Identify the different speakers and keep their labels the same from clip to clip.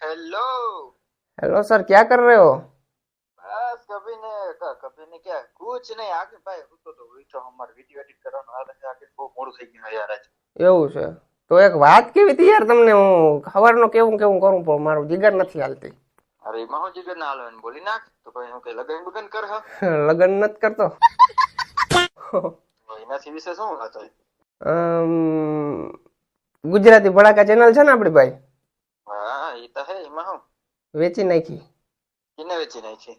Speaker 1: Hello.
Speaker 2: Hello sir, क्या कर रहे हो?
Speaker 1: बस कभी ने क्या कुछ नहीं आगे भाई तो हुई तो हमारे वीडियो एडिट करવાનો હાલે છે આગે બહુ મોડું થઈ ગયું યાર આજ।
Speaker 2: એવું છે તો એક વાત કેવી હતી યાર તમને, હું સવારનો કેવું કેવું કરું પણ મારું જીગર નથી હાલતી.
Speaker 1: અરે એમાં હું જીગર ના હાલવાનું બોલી નાખ તો ભાઈ હું કઈ લગન બગન કર હ
Speaker 2: લગ્ન નથી કરતો.
Speaker 1: તો એનાથી વિશે શું વાત હોય?
Speaker 2: અમ, ગુજરાતી ભડાકા ચેનલ છે ને આપડી ભાઈ,
Speaker 1: હા એ તો હે એમાં હું
Speaker 2: વેચી નાખી.
Speaker 1: કિને વેચી નાખી?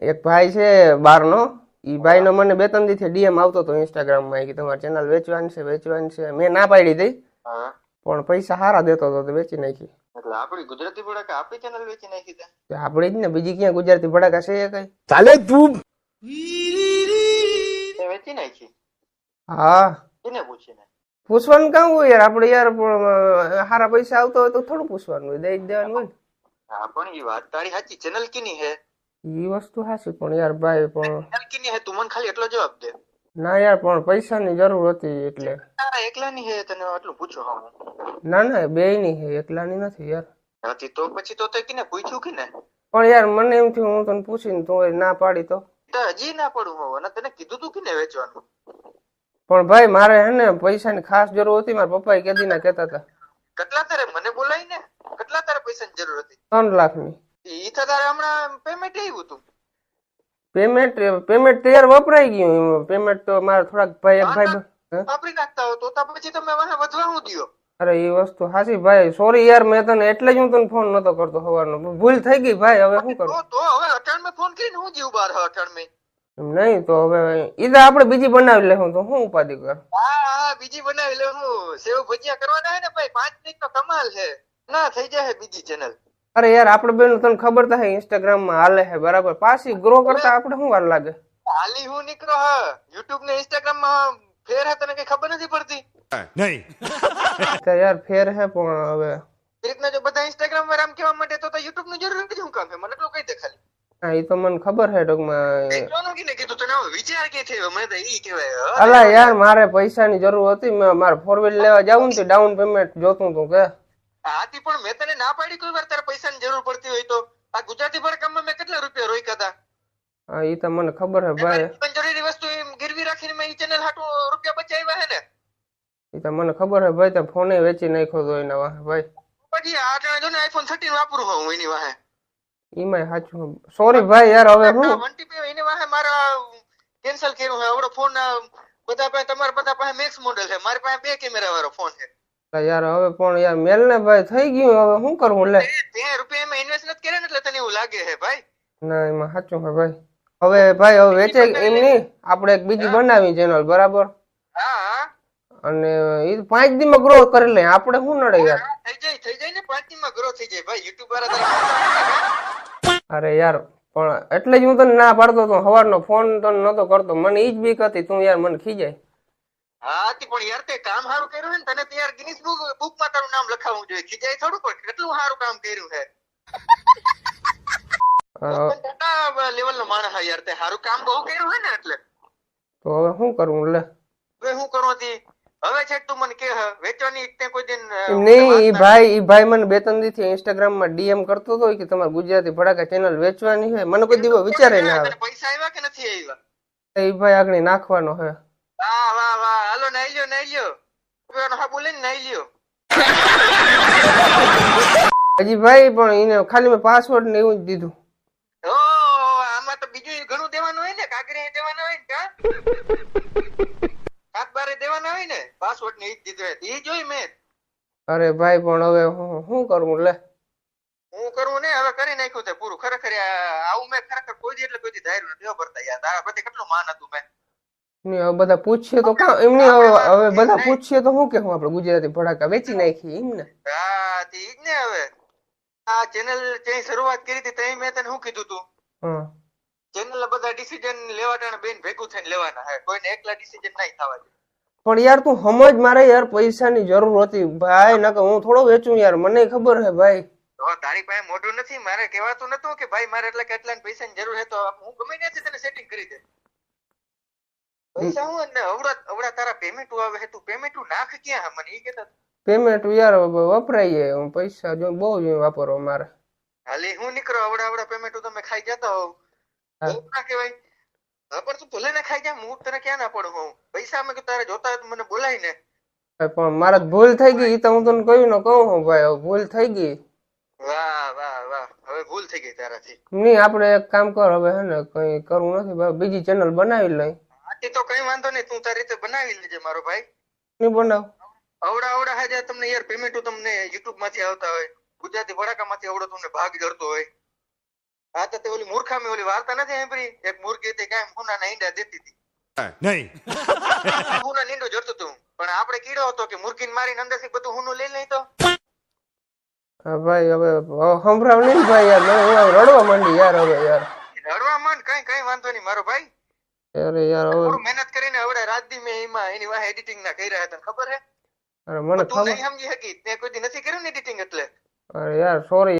Speaker 2: એક ભાઈ છે બારનો, ઈ ભાઈ નો મને બે ત્રણ દી ડીએમ આવતો હતો ઇન્સ્ટાગ્રામ માં કે તમારી ચેનલ વેચવાની છે. મેં ના પાડી દઈ
Speaker 1: હા
Speaker 2: પણ પૈસા સારા દેતો હતો તો વેચી નાખી.
Speaker 1: એટલે આપણી ગુજરાતી બોડા કે આપણી ચેનલ વેચી નાખી તે?
Speaker 2: આપડી જ ને, બીજી ક્યાં ગુજરાતી ભડાકા છે એ કઈ?
Speaker 3: ચાલે તું
Speaker 1: તે વેચી નાખી?
Speaker 2: હા,
Speaker 1: કિને પૂછીને?
Speaker 2: પૂછવાનું કામ હોય યાર, આપડે યાર સારા પૈસા આવતો હોય તો થોડું પૂછવાનું હોય, દઈ જ દેવાનું હોય
Speaker 1: હા પણ એ વાત તારી સાચી, ચેનલ કિની હે?
Speaker 2: ને. એ વસ્તુ સાચી પણ યાર ભાઈ, પણ
Speaker 1: ચેનલ કિની હે તું મને ખાલી એટલો જવાબ દે।
Speaker 2: ના યાર, પણ પૈસાની જરૂર હતી એટલે.
Speaker 1: તારા એકલાની હે તને આટલું પૂછો હા હું?
Speaker 2: ના ના, બેયની છે, એકલાની નથી યાર.
Speaker 1: નથી તો પછી તો તે કિને પૂછ્યું કિને?
Speaker 2: પણ યાર મને એમ થયું હું તને પૂછીને તું ના પાડી તો.
Speaker 1: તો હજી ના પડું હોવ અને તને કીધું તું કિને વેચવાનું?
Speaker 2: પણ ભાઈ મારે હે ને પૈસાની ખાસ જરૂર હતી, મારા પપ્પા કેદી ના કહેતા હતા
Speaker 1: કેટલા તારે મને બોલાય ને કેટલા તારે પૈસાની જરૂર હતી?
Speaker 2: 3 લાખની.
Speaker 1: ઈ તો તારે હમણાં પેમેન્ટ આવ્યું હતું?
Speaker 2: પેમેન્ટ તૈયાર વપરાઈ ગયું. પેમેન્ટ તો મારે થોડાક ભાઈ એક ભાઈ હે?
Speaker 1: વાપરી નાખતા હો તો પછી તમે વાહે વધવા હું દ્યો?
Speaker 2: અરે એ વસ્તુ હાચી ભાઈ, સોરી યાર, મેં તને એટલે જ હું તને ફોન નતો કરતો સવારનો, ભૂલ થઈ ગઈ ભાઈ, હવે શું કરું?
Speaker 1: તો હવે અઠાણ માં ફોન કરીને હું જીવ બાર અઠાણ માં?
Speaker 2: એમ નહીં તો હવે ઈદા આપણે બીજી બનાવી લેવું તો હું ઉપાધિ કર.
Speaker 1: હા બીજી બનાવી લે હું સેવ ભજીયા કરવાના હે ને ભાઈ 5 મિનિટ નો કમાલ છે ના થઈ જાય બીજી ચેનલ।
Speaker 2: અરે યાર, આપણે બેન તને ખબર તો હે ઇન્સ્ટાગ્રામ માં હાલે છે બરાબર, પાછી ગ્રો કરતા આપણે શું વાર લાગે?
Speaker 1: હાલી હું નીકળો હ યુટ્યુબ ને ઇન્સ્ટાગ્રામ માં ફેર હે તને કઈ ખબર નથી પડતી?
Speaker 3: નહીં
Speaker 2: તો યાર ફેર હે પણ હવે
Speaker 1: એ રીતના જો બધા ઇન્સ્ટાગ્રામ માં રામ કહેવા માટે તો યુટ્યુબ નું જરૂર નથી, હું કામ છે મને એટલું કહી દે ખાલી।
Speaker 2: હા એ તો મને ખબર છે ટૂંકમાં.
Speaker 1: વેચવાનું કિને કીધું તને? હવે વિચાર કે થયો મને તો ઈ કહેવાય।
Speaker 2: અલા યાર, મારે પૈસાની જરૂર હતી, મારે 4 વ્હીલ લેવા જાવું ને ડાઉન પેમેન્ટ જોતું હતું કે.
Speaker 1: હાથી પણ મેં તને ના પાડી કોઈ વાર તારે પૈસાની જરૂર પડતી હોય તો? આ ગુજરાતી ભડકામમાં મેં કેટલા રૂપિયા રોક્યા હતા?
Speaker 2: હા એ તો મને ખબર છે ભાઈ,
Speaker 1: જરૂરી વસ્તુ એમ ગીરવી રાખીને મેં ઈ ચેનલ હાટું રૂપિયા બચાવ્યા હે ને?
Speaker 2: એ તો મને ખબર છે ભાઈ, તો ફોને વેચી નાખ્યો તો એના વાહે ભાઈ।
Speaker 1: પછી આ ટાણે જો ને આઈફોન 13 વાપરું હું એની વાહે।
Speaker 2: એમાંય સાચું, સોરી ભાઈ યાર, હવે હું
Speaker 1: 1TP એની વાહે મારા કેન્સલ કર્યું હે। આવડો ફોન બધા પાસે, તમારા બધા પાસે મેક્સ મોડેલ છે, મારી પાસે 2 કેમેરા વાળો ફોન છે।
Speaker 2: યાર હવે પણ યાર મેલ ને ભાઈ થઈ ગયું, હવે શું કરવું લે?
Speaker 1: તે રૂપિયા એમાં ઇન્વેસ્ટ નથી કર્યા ને એટલે તને એવું લાગે છે ભાઈ।
Speaker 2: ના એમાં સાચું છે ભાઈ, હવે ભાઈ હવે વેચે એમ નહીં, આપણે એક બીજી બનાવી ચેનલ બરાબર,
Speaker 1: હા
Speaker 2: અને એ 5 દી માં ગ્રો કરી લે, આપણે શું નડે યાર?
Speaker 1: થઈ જાય ને 5 દી માં ગ્રો થઈ જાય ભાઈ, યુટ્યુબ વાળા તારા।
Speaker 2: અરે યાર પણ એટલે જ હું તને ના પાડતો હતો, સવારનો ફોન તને નતો કરતો, મને ઈ જ બીક હતી તું યાર મને ખીજાય।
Speaker 1: હા પણ યાર તે કામ સારું કર્યું છે ને, તને તો યાર ગિનિસ બુક માં તારું નામ લખાવવું જોઈએ, ખીજાય થોડું પણ કેટલું સારું કામ કર્યું છે। લેવલ નો માણસ હા યાર, તે સારું કામ બહુ કર્યું છે ને એટલે।
Speaker 2: તો હવે શું કરવું લે?
Speaker 1: હવે શું કરવું હતી? હવે છે તું મને કે વેચવાની તે કોઈ દિન
Speaker 2: એમ નહીં, ઈ ભાઈ મને 2-3 દી થી ઇન્સ્ટાગ્રામ માં ડીએમ કરતો હતો કે તમારે ગુજરાતી ભડાકા ચેનલ વેચવાની છે, મને કોઈ દિવસ વિચારે ના આવે।
Speaker 1: પૈસા આવ્યા કે નથી આવ્યા?
Speaker 2: એ ભાઈ આગળ નાખવાનો છે।
Speaker 1: વાહ વાહ વાહ, હાલો નાઈ લ્યો હા બોલે નાઈ લ્યો।
Speaker 2: હજી ભાઈ પણ એને ખાલી મેં પાસવર્ડ ને એવું જ દીધું।
Speaker 1: ઓ આમાં તો બીજું ઘણું દેવાનું હોય ને, કાગરે દેવાના હોય ને, કા હાથ બારે દેવાના હોય ને, પાસવર્ડ ને ઈ જ દીધો એ જોઈ મેં।
Speaker 2: અરે ભાઈ પણ હવે શું કરવું લે?
Speaker 1: હું કરવું ને હવે કરી નાખ્યું તે પૂરું। ખરેખર આવું મેં ખરેખર કોઈ દી એટલે કોઈ દી ધાર્યું નથી ભરતા યાર, તારા પ્રત્યે કેટલું માન હતું મેં।
Speaker 2: હવે બધા પૂછીએ તો કામ એમની, હવે બધા પૂછીએ તો શું કે હું આપણે ગુજરાતી ભડાકા વેચી નાખીએ એમ ને?
Speaker 1: હા ઈ જ ને। હવે આ ચેનલ જે શરૂઆત કરી હતી તઈ મેં તને શું કીધું તું?
Speaker 2: હા
Speaker 1: ચેનલ બધા ડિસિઝન લેવા ટાણે બેન ભેગું થઈને લેવાના હે, કોઈને એકલા ડિસિઝન નહીં થવા દે।
Speaker 2: પણ યાર તું સમજ, મારે યાર પૈસાની જરૂર હતી ભાઈ, નકર હું થોડો વેચું યાર, મને ખબર છે ભાઈ।
Speaker 1: તો તારી પાસે મોઢું નથી, મારે કહેવાતું નતું કે ભાઈ મારે એટલે કેટલા પૈસાની જરૂર છે તો હું ગમે ત્યાંથી તને સેટિંગ કરી દે। પૈસા હું ને અવડા તારા પેમેન્ટ આવે છે, તું પેમેન્ટ નાખ ક્યાં મને ઈ કહેતા?
Speaker 2: પેમેન્ટ યાર વપરાય હું પૈસા જો બહુ જ વાપરવા મારે.
Speaker 1: હાલી હું નીકળો આવડા આવડા પેમેન્ટ તમે ખાઈ જતા હોવ
Speaker 2: હા.
Speaker 1: બહુ ના કહેવાય. હા પણ તું ભલે ને ખાઈ જા હું તને ક્યાં ના પડું હું પૈસા અમે તારે જોતા હોય તો મને બોલાય ને.
Speaker 2: પણ મારા ભૂલ થઈ ગઈ ઈ તો હું તને કહ્યું ને કહું હું ભાઈ હવે ભૂલ થઈ ગઈ.
Speaker 1: વાહ વાહ વાહ હવે ભૂલ થઈ ગઈ તારાથી.
Speaker 2: નહીં આપણે એક કામ કર હવે હે ને કઈ કરવું નથી ભાઈ બીજી ચેનલ બનાવી લઈ.
Speaker 1: આથી તો કઈ વાંધો નહીં તું તારી રીતે બનાવી લેજે મારો ભાઈ.
Speaker 2: નહીં બનાવ
Speaker 1: અવડા અવડા હાજર તમને યાર પેમેન્ટ તમને યુટ્યુબ માંથી આવતા હોય ગુજરાતી ભડાકામાંથી અવડો તમને ભાગ જડતો હોય. હા તો તે ઓલી મૂર્ખામી ઓલી વાર્તા નથી સાંભળી એક મૂર્ખી હતી કાંઈ હુનાના ઈંડા દેતી હતી
Speaker 3: નહીં
Speaker 1: હુના નીંડું જડતું હતું પણ આપણે કીડો હતો કે મૂર્ખીને મારીને અંદરથી બધું હુનું લઈ લઈ તો
Speaker 2: હા ભાઈ હવે સંભળાવ નહીં ને ભાઈ યાર મને હું રડવા માંડી યાર હવે યાર.
Speaker 1: રડવા માંડ કઈ વાંધો નહીં મારો ભાઈ.
Speaker 2: અરે યાર હવે
Speaker 1: થોડું મહેનત કરીને હવે રાત દી મેં એમાં એની વાહ એડિટિંગ ના કર્યા હતા ખબર હે
Speaker 2: અરે મને
Speaker 1: તું
Speaker 2: ખબર
Speaker 1: નહીં સમજી શકી તે કોઈ દી નથી કર્યું ને એડિટિંગ એટલે
Speaker 2: અરે યાર સોરી